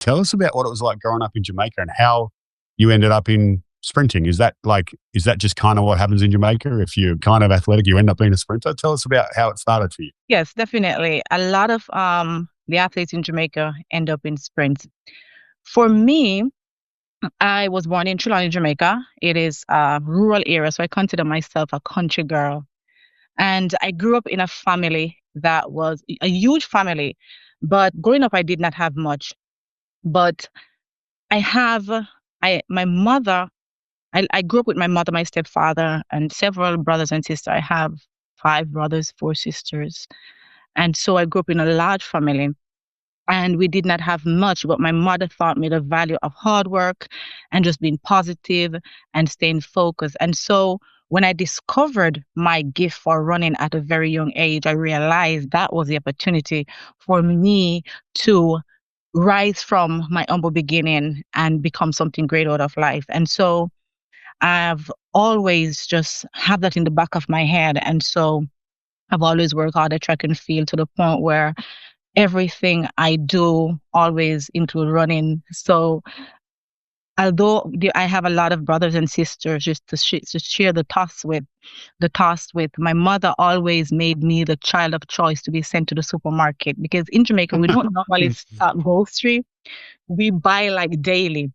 Tell us about what it was like growing up in Jamaica and how you ended up in sprinting. Is that just kind of what happens in Jamaica? If you're kind of athletic, you end up being a sprinter. Tell us about how it started for you. Yes, definitely. A lot of the athletes in Jamaica end up in sprints. For me, I was born in Trelawney, Jamaica. It is a rural area, so I consider myself a country girl. And I grew up in a family that was a huge family, but growing up, I did not have much. But I have, my mother, I grew up with my mother, my stepfather, and several brothers and sisters. I have five brothers, four sisters. And so I grew up in a large family. And we did not have much, but my mother taught me the value of hard work and just being positive and staying focused. And so when I discovered my gift for running at a very young age, I realized that was the opportunity for me to rise from my humble beginning and become something great out of life. And so I've always just had that in the back of my head. And so I've always worked hard at track and field to the point where everything I do always include running. So although I have a lot of brothers and sisters just to share the task with, my mother always made me the child of choice to be sent to the supermarket because in Jamaica we don't normally stock grocery, we buy like daily.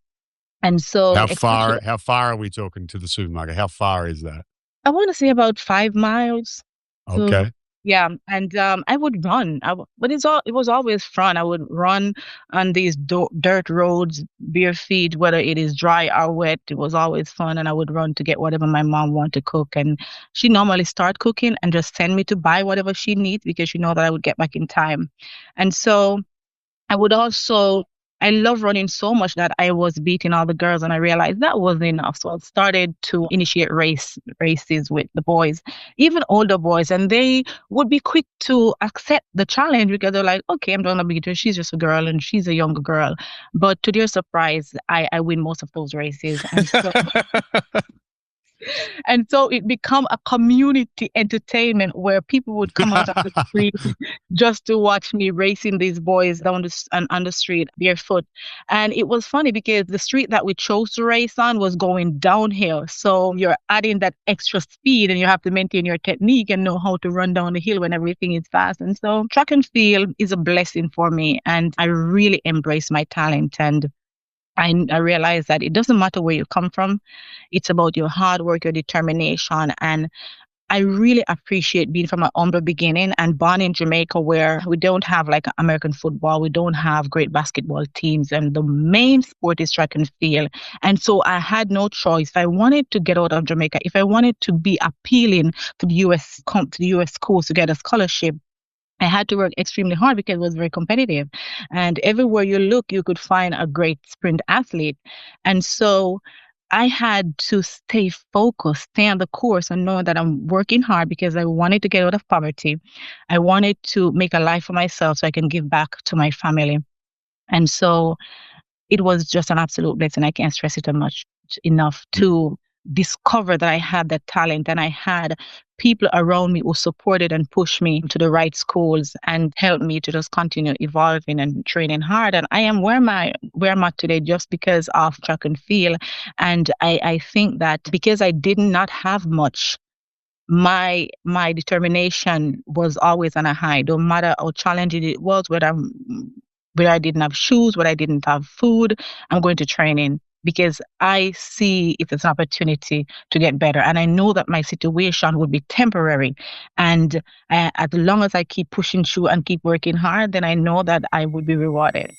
And so especially How far are we talking to the supermarket? How far is that? I want to say about 5 miles. So Okay. yeah, and I would run. But it was always fun. I would run on these dirt roads, bare feet, whether it is dry or wet. It was always fun, and I would run to get whatever my mom wanted to cook. And she normally start cooking and just send me to buy whatever she needs because she know that I would get back in time. And so I would also, I love running so much that I was beating all the girls and I realized that wasn't enough. So I started to initiate races with the boys, even older boys, and they would be quick to accept the challenge because they're like, okay, I'm gonna beat her. She's just a girl and she's a younger girl. But to their surprise, I win most of those races. And so it become a community entertainment where people would come out of the street just to watch me racing these boys down on the street barefoot. And it was funny because the street that we chose to race on was going downhill. So you're adding that extra speed and you have to maintain your technique and know how to run down the hill when everything is fast. And so track and field is a blessing for me. And I really embrace my talent. And I realized that it doesn't matter where you come from. It's about your hard work, your determination. And I really appreciate being from an humble beginning and born in Jamaica where we don't have like American football. We don't have great basketball teams. And the main sport is track and field. And so I had no choice. If I wanted to get out of Jamaica, if I wanted to be appealing to the US schools to get a scholarship, I had to work extremely hard because it was very competitive. And everywhere you look, you could find a great sprint athlete. And so I had to stay focused, stay on the course, and know that I'm working hard because I wanted to get out of poverty. I wanted to make a life for myself so I can give back to my family. And so it was just an absolute blessing. I can't stress it enough to discover that I had that talent and I had people around me who supported and pushed me to the right schools and helped me to just continue evolving and training hard. And I am where I'm at today just because of track and field. And I think that because I did not have much, my determination was always on a high, no matter how challenging it was, whether I didn't have shoes, whether I didn't have food, I'm going to training because I see it as an opportunity to get better. And I know that my situation would be temporary. And as long as I keep pushing through and keep working hard, then I know that I would be rewarded.